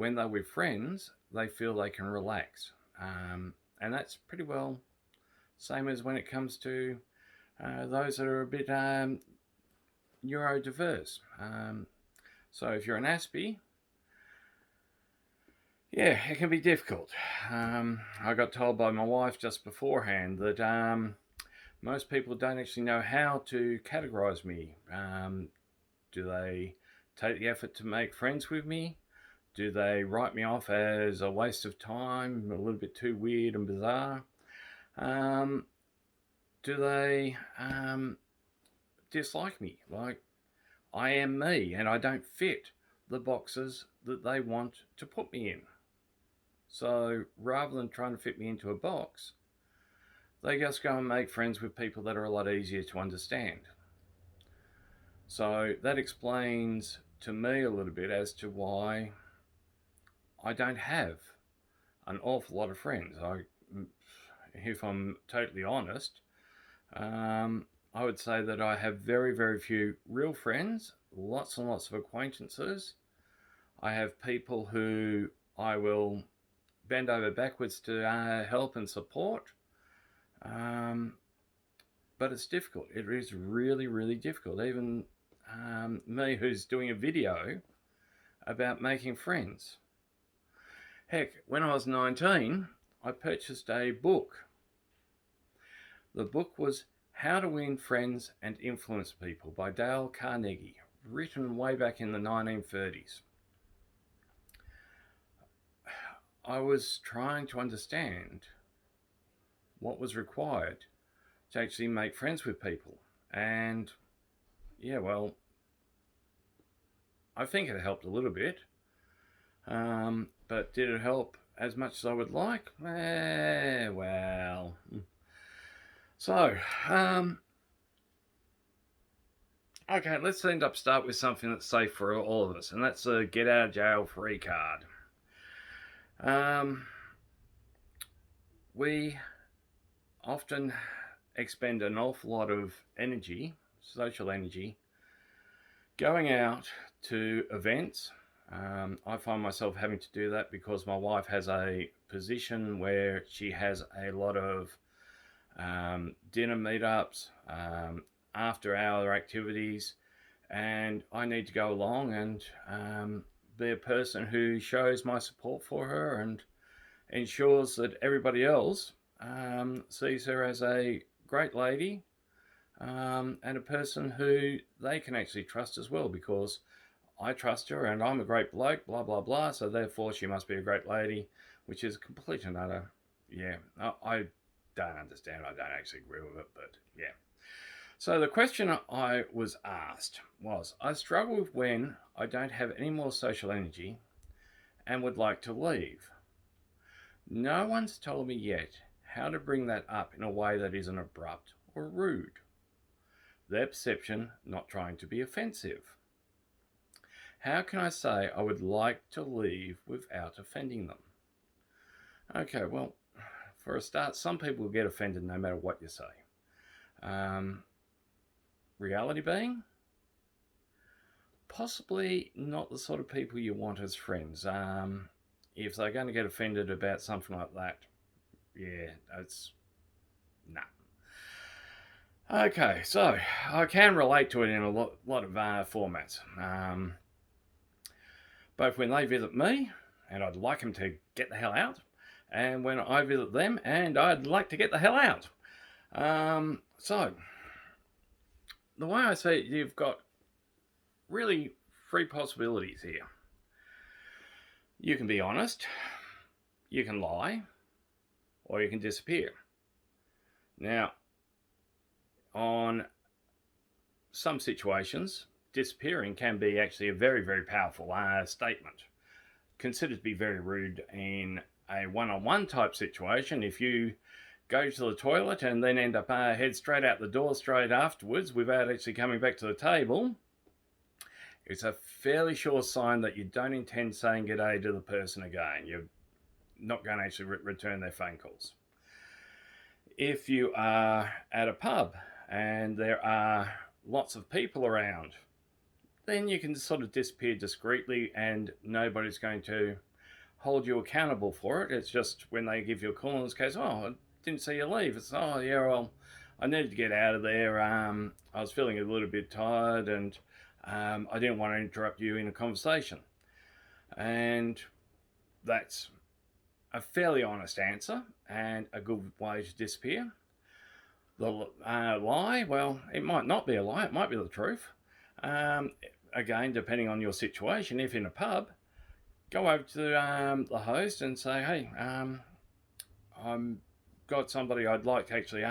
when they're with friends, they feel they can relax. And that's pretty well same as when it comes to those that are a bit neurodiverse. So if you're an Aspie, yeah, it can be difficult. I got told by my wife just beforehand that most people don't actually know how to categorize me. Do they take the effort to make friends with me? Do they write me off as a waste of time, a little bit too weird and bizarre? Um, do they dislike me? Like, I am me and I don't fit the boxes that they want to put me in. So rather than trying to fit me into a box, they just go and make friends with people that are a lot easier to understand. So that explains to me a little bit as to why I don't have an awful lot of friends. If I'm totally honest, I would say that I have very, very few real friends, lots and lots of acquaintances. I have people who I will bend over backwards to help and support. But it's difficult. It is really, really difficult. Even me, who's doing a video about making friends. Heck, when I was 19, I purchased a book. The book was How to Win Friends and Influence People by Dale Carnegie, written way back in the 1930s. I was trying to understand what was required to actually make friends with people. And yeah, well, I think it helped a little bit. But did it help as much as I would like? Well. So, okay, let's start with something that's safe for all of us, and that's a get out of jail free card. We often expend an awful lot of energy, social energy, going out to events. I find myself having to do that because my wife has a position where she has a lot of dinner meetups, after hour activities, and I need to go along and be a person who shows my support for her and ensures that everybody else sees her as a great lady, and a person who they can actually trust as well, because I trust her and I'm a great bloke, blah, blah, blah, so therefore she must be a great lady, which is complete and utter, yeah, I don't understand. I don't actually agree with it, but yeah. So the question I was asked was, I struggle with when I don't have any more social energy and would like to leave. No one's told me yet how to bring that up in a way that isn't abrupt or rude. Their perception not trying to be offensive. How can I say I would like to leave without offending them? Okay, well, for a start, some people will get offended no matter what you say. Reality being, possibly not the sort of people you want as friends. If they're going to get offended about something like that, yeah, it's nah. Okay, so I can relate to it in a lot of formats. Both when they visit me, and I'd like them to get the hell out, and when I visit them, and I'd like to get the hell out. So, the way I see it, you've got really three possibilities here. You can be honest, you can lie, or you can disappear. Now, on some situations, disappearing can be actually a very, very powerful statement. Considered to be very rude in a one-on-one type situation. If you go to the toilet and then end up head straight out the door straight afterwards without actually coming back to the table, it's a fairly sure sign that you don't intend saying g'day to the person again. You're not going to actually return their phone calls. If you are at a pub and there are lots of people around, then you can sort of disappear discreetly and nobody's going to hold you accountable for it. It's just when they give you a call and it goes, oh, I didn't see you leave. It's, oh, yeah, well, I needed to get out of there. I was feeling a little bit tired, and I didn't want to interrupt you in a conversation. And that's a fairly honest answer and a good way to disappear. The lie, well, it might not be a lie, it might be the truth. Again, depending on your situation, if in a pub, go over to the host and say, hey, I've got somebody I'd like to actually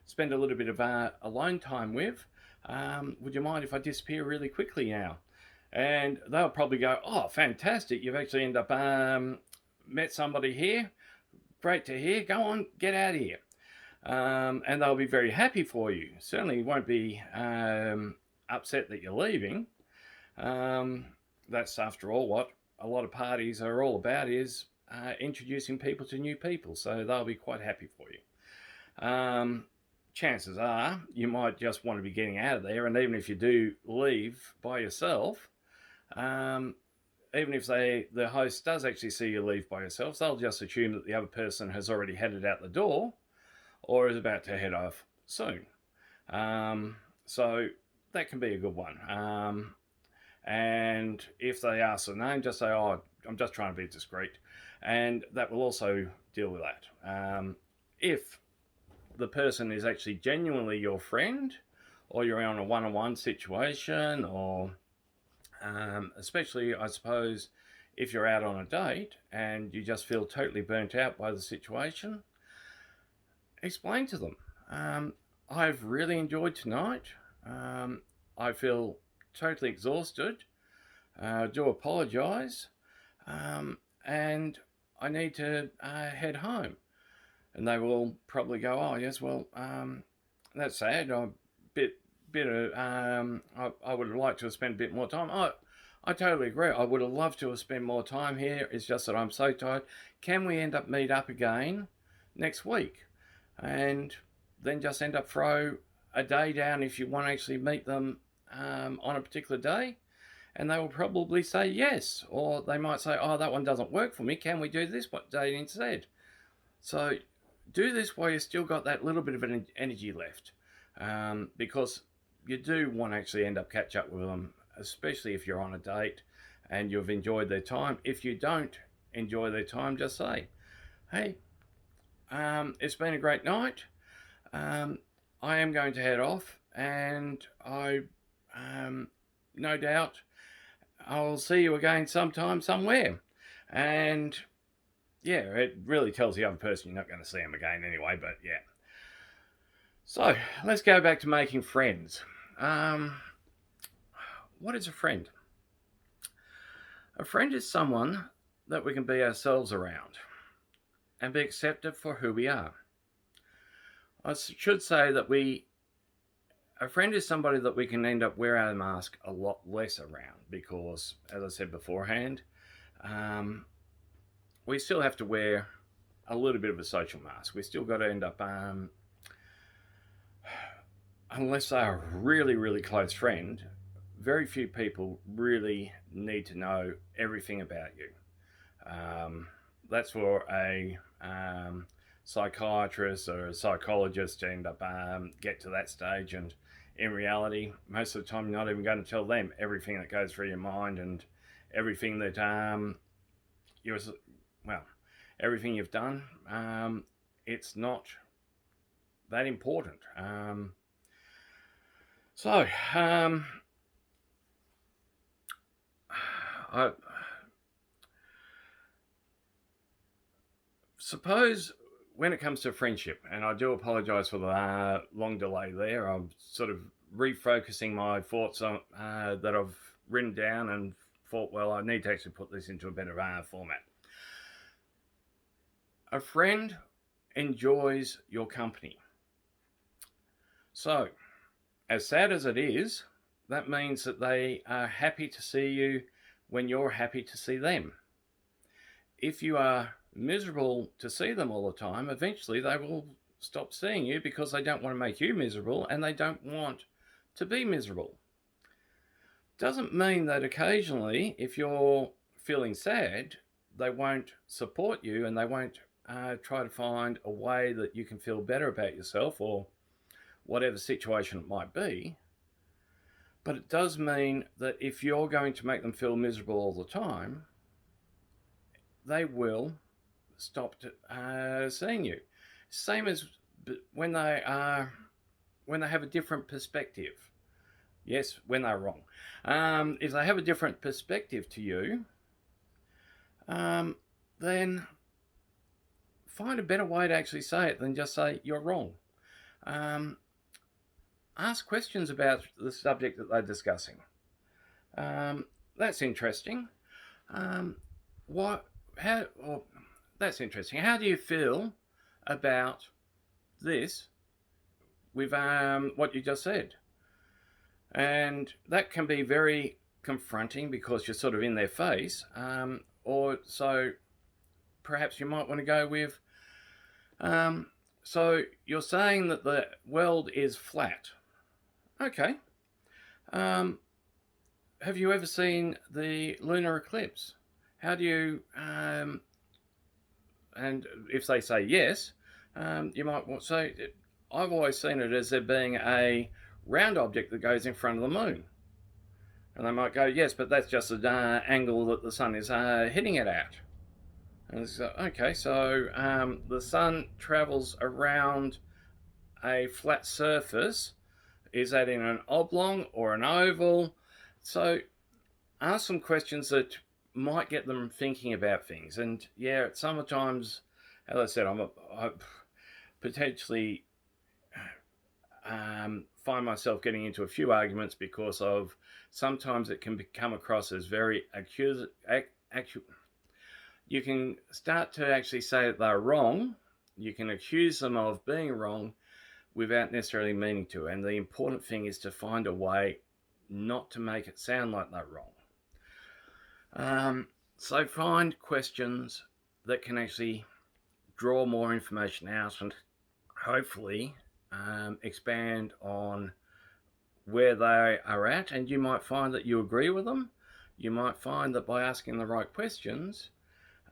spend a little bit of alone time with. Would you mind if I disappear really quickly now? And they'll probably go, oh, fantastic, you've actually ended up met somebody here. Great to hear. Go on, get out of here. And they'll be very happy for you. Certainly won't be upset that you're leaving. That's, after all, what a lot of parties are all about, is introducing people to new people. So they'll be quite happy for you. Chances are you might just want to be getting out of there, and even if you do leave by yourself, even if the host does actually see you leave by yourself, they'll just assume that the other person has already headed out the door or is about to head off soon. So that can be a good one. And if they ask the name, just say, oh, I'm just trying to be discreet. And that will also deal with that. If the person is actually genuinely your friend, or you're on a one-on-one situation, or especially, I suppose, if you're out on a date and you just feel totally burnt out by the situation, explain to them, I've really enjoyed tonight. I feel totally exhausted. Do apologise. And I need to head home. And they will probably go, oh, yes, well, that's sad. I would have liked to have spent a bit more time. I totally agree. I would have loved to have spent more time here. It's just that I'm so tired. Can we meet up again next week? And then just throw a day down if you want to actually meet them on a particular day. And they will probably say yes. Or they might say, oh, that one doesn't work for me. Can we do this date instead? So do this while you've still got that little bit of an energy left. Because you do want to actually end up catch up with them, especially if you're on a date and you've enjoyed their time. If you don't enjoy their time, just say, hey, it's been a great night. I am going to head off, and I no doubt I'll see you again sometime, somewhere. And yeah, it really tells the other person you're not going to see them again anyway, but yeah. So let's go back to making friends. What is a friend? A friend is someone that we can be ourselves around and be accepted for who we are. I should say that a friend is somebody that we can end up wearing our mask a lot less around, because, as I said beforehand, we still have to wear a little bit of a social mask. We still got to end up, unless they're a really, really close friend, very few people really need to know everything about you. That's for a psychiatrist or a psychologist to end up get to that stage, and in reality, most of the time you're not even going to tell them everything that goes through your mind and everything that everything you've done. It's not that important. I suppose when it comes to friendship, and I do apologise for the long delay there, I'm sort of refocusing my thoughts on that I've written down, and thought, well, I need to actually put this into a better format. A friend enjoys your company. So, as sad as it is, that means that they are happy to see you when you're happy to see them. If you are miserable to see them all the time, eventually they will stop seeing you, because they don't want to make you miserable and they don't want to be miserable. Doesn't mean that occasionally, if you're feeling sad, they won't support you, and they won't try to find a way that you can feel better about yourself or whatever situation it might be. But it does mean that if you're going to make them feel miserable all the time, they will stop seeing you. Same as when they have a different perspective. Yes, when they're wrong. If they have a different perspective to you, then find a better way to actually say it than just say you're wrong. Ask questions about the subject that they're discussing. That's interesting. That's interesting. How do you feel about this with what you just said? And that can be very confronting because you're sort of in their face. Or so perhaps you might want to go with, so you're saying that the world is flat. Okay. Have you ever seen the lunar eclipse? How do you, and if they say yes, you might want to say, I've always seen it as there being a round object that goes in front of the moon. And they might go, yes, but that's just the angle that the sun is hitting it at. And so, okay, so the sun travels around a flat surface. Is that in an oblong or an oval? So ask some questions that might get them thinking about things. And yeah, sometimes, as I said, I potentially find myself getting into a few arguments because of sometimes it can come across as very you can start to actually say that they're wrong. You can accuse them of being wrong without necessarily meaning to. And the important thing is to find a way not to make it sound like they're wrong. So find questions that can actually draw more information out and hopefully expand on where they are at. And you might find that you agree with them. You might find that by asking the right questions,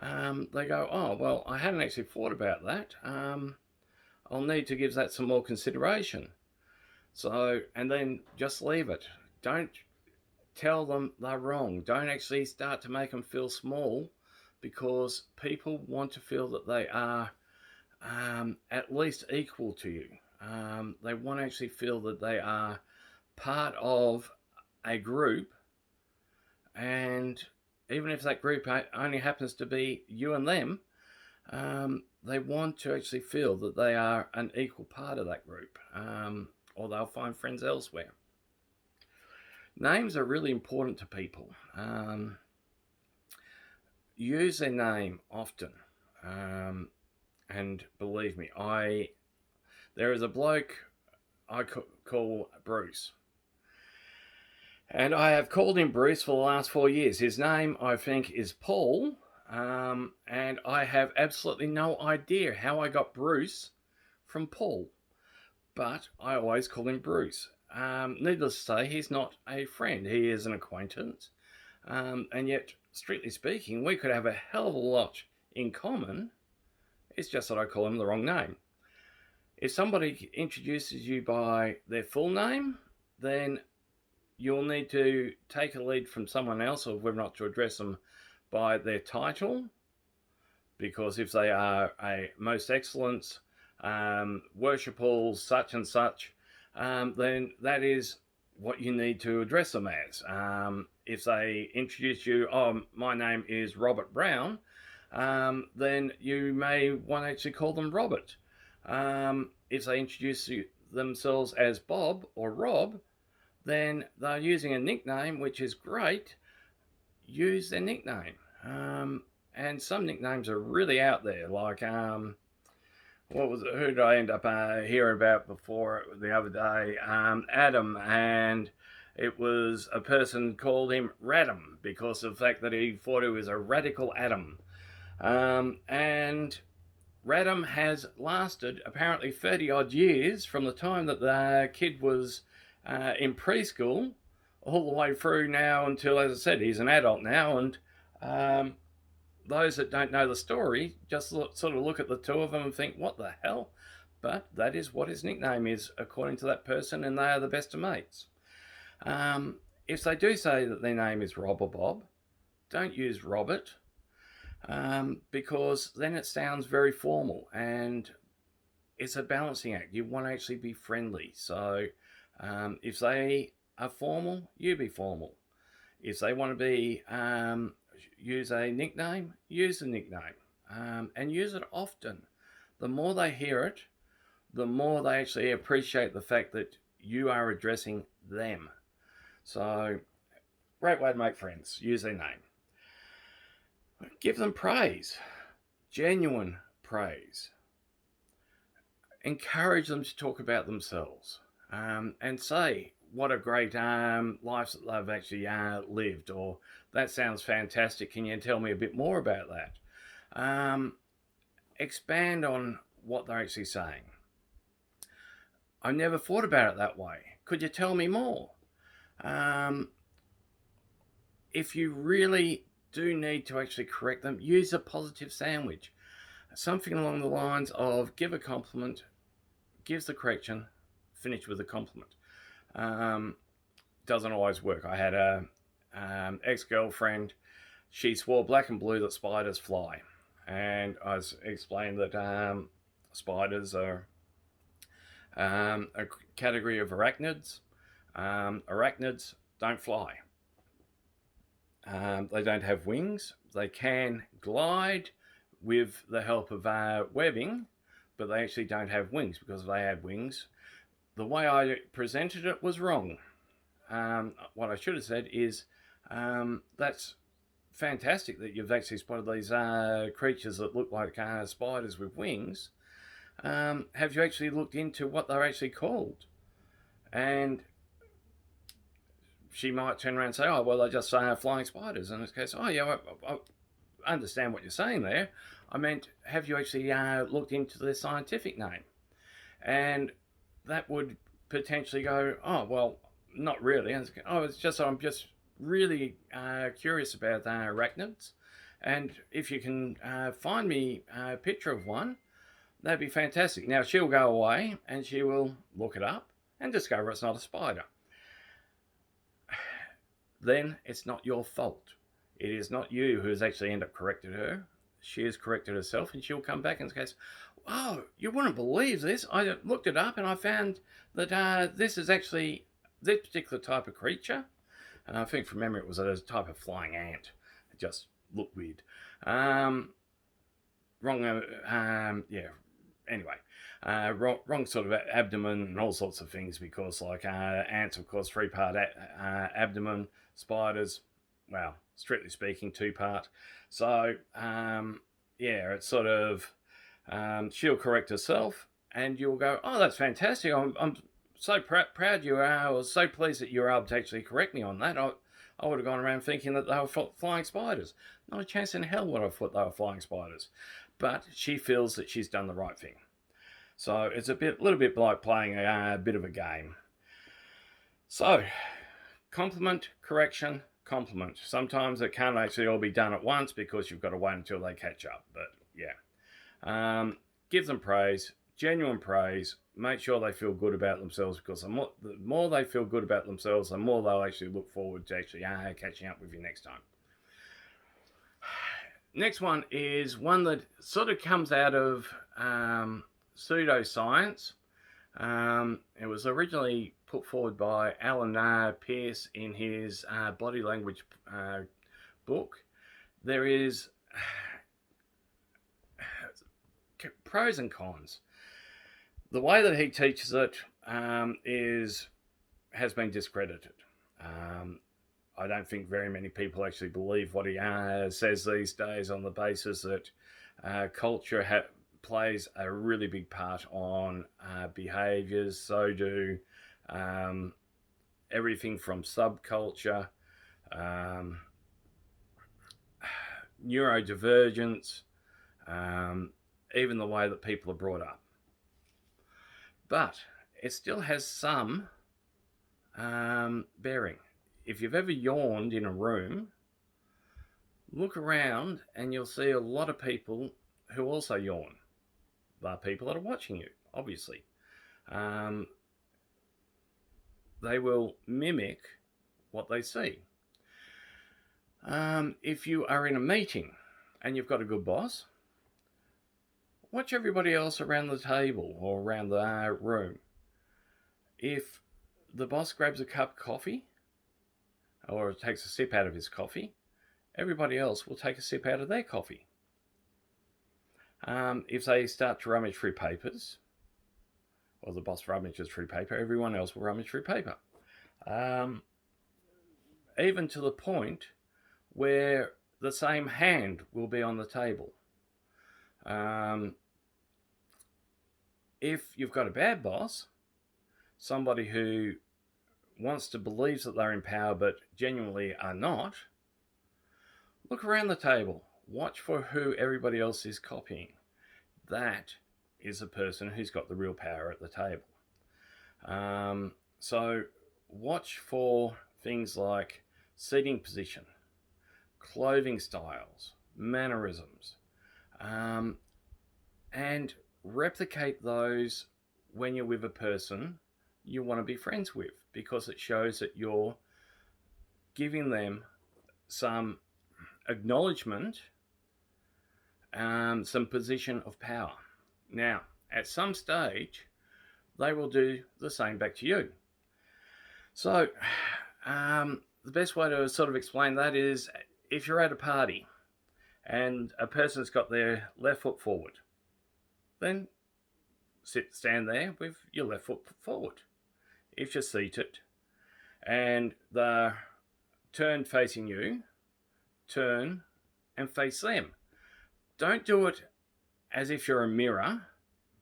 they go, oh, well, I hadn't actually thought about that. I'll need to give that some more consideration. So, and then just leave it. Don't tell them they're wrong. Don't actually start to make them feel small, because people want to feel that they are at least equal to you. They want to actually feel that they are part of a group, and even if that group only happens to be you and them, they want to actually feel that they are an equal part of that group, or they'll find friends elsewhere. Names are really important to people. Use their name often, and believe me, there is a bloke I call Bruce, and I have called him Bruce for the last 4 years. His name, I think, is Paul, and I have absolutely no idea how I got Bruce from Paul, but I always call him Bruce. Needless to say, he's not a friend. He is an acquaintance, and yet, strictly speaking, we could have a hell of a lot in common. It's just that I call him the wrong name. If somebody introduces you by their full name, then you'll need to take a lead from someone else of whether or not to address them by their title, because if they are a most excellent, worshipful such and such, then that is what you need to address them as. If they introduce you, oh, my name is Robert Brown, then you may want to actually call them Robert. If they introduce themselves as Bob or Rob, then they're using a nickname, which is great. Use their nickname. And some nicknames are really out there, like, who did I end up hearing about before the other day? Adam, and it was a person called him Radam because of the fact that he thought he was a radical atom. And Radam has lasted apparently 30 odd years from the time that the kid was in preschool all the way through now until, as I said, he's an adult now, and those that don't know the story just sort of look at the two of them and think, what the hell? But that is what his nickname is, according to that person, and they are the best of mates. If they do say that their name is Rob or Bob, don't use Robert, because then it sounds very formal, and it's a balancing act. You want to actually be friendly. So if they are formal, you be formal. If they want to be use a nickname, use a nickname, and use it often. The more they hear it, the more they actually appreciate the fact that you are addressing them. So, great way to make friends. Use their name. Give them praise, genuine praise. Encourage them to talk about themselves, and say what a great life that they've actually lived, or that sounds fantastic. Can you tell me a bit more about that? Expand on what they're actually saying. I never thought about it that way. Could you tell me more? If you really do need to actually correct them, use a positive sandwich. Something along the lines of give a compliment, gives the correction, finish with a compliment. Doesn't always work. I had a ex-girlfriend. She swore black and blue that spiders fly, and I explained that spiders are a category of arachnids. Arachnids don't fly. They don't have wings. They can glide with the help of webbing, but they actually don't have wings, because if they had wings, the way I presented it was wrong. What I should have said is, that's fantastic that you've actually spotted these creatures that look like spiders with wings. Have you actually looked into what they're actually called? And she might turn around and say, oh, well, they're just flying spiders. And in this case, oh, yeah, I understand what you're saying there. I meant, have you actually looked into their scientific name? And that would potentially go, oh, well, not really. And it's just, I'm just really curious about arachnids. And if you can find me a picture of one, that'd be fantastic. Now, she'll go away and she will look it up and discover it's not a spider. Then it's not your fault. It is not you who has actually ended up corrected her. She has corrected herself, and she'll come back and say, oh, you wouldn't believe this. I looked it up and I found that this is actually this particular type of creature. And I think from memory it was a type of flying ant. It just looked weird. Wrong, yeah. Anyway, wrong sort of abdomen and all sorts of things, because like ants, of course, 3-part abdomen, spiders, well, strictly speaking, 2-part. So, yeah, it's sort of, she'll correct herself and you'll go, oh, that's fantastic. I'm so proud you are. I was so pleased that you were able to actually correct me on that. I would have gone around thinking that they were flying spiders. Not a chance in hell would I have thought they were flying spiders. But she feels that she's done the right thing. So it's little bit like playing a bit of a game. So, compliment, correction, compliment. Sometimes it can't actually all be done at once because you've got to wait until they catch up. But yeah, give them praise, genuine praise. Make sure they feel good about themselves, because the more they feel good about themselves, the more they'll actually look forward to actually catching up with you next time. Next one is one that sort of comes out of pseudoscience. It was originally put forward by Alan Pierce in his body language book. There is pros and cons. The way that he teaches it has been discredited. I don't think very many people actually believe what he says these days, on the basis that culture plays a really big part on behaviours. So do everything from subculture, neurodivergence, even the way that people are brought up. But it still has some bearing. If you've ever yawned in a room, Look around and you'll see a lot of people who also yawn. They're people that are watching you, obviously. Um, they will mimic what they see. If you are in a meeting and you've got a good boss, watch everybody else around the table or around the room. If the boss grabs a cup of coffee or takes a sip out of his coffee, everybody else will take a sip out of their coffee. If they start to rummage through papers, or the boss rummages through paper, everyone else will rummage through paper. Even to the point where the same hand will be on the table. If you've got a bad boss, somebody who wants to believe that they're in power but genuinely are not, look around the table. Watch for who everybody else is copying. That is a person who's got the real power at the table. So watch for things like seating position, clothing styles, mannerisms, and replicate those when you're with a person you want to be friends with, because it shows that you're giving them some acknowledgement, some position of power. Now, at some stage, they will do the same back to you. So, the best way to sort of explain that is if you're at a party and a person's got their left foot forward, then stand there with your left foot forward. If you're seated and they're turned facing you, turn and face them. Don't do it as if you're a mirror.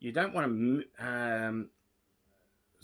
You don't want to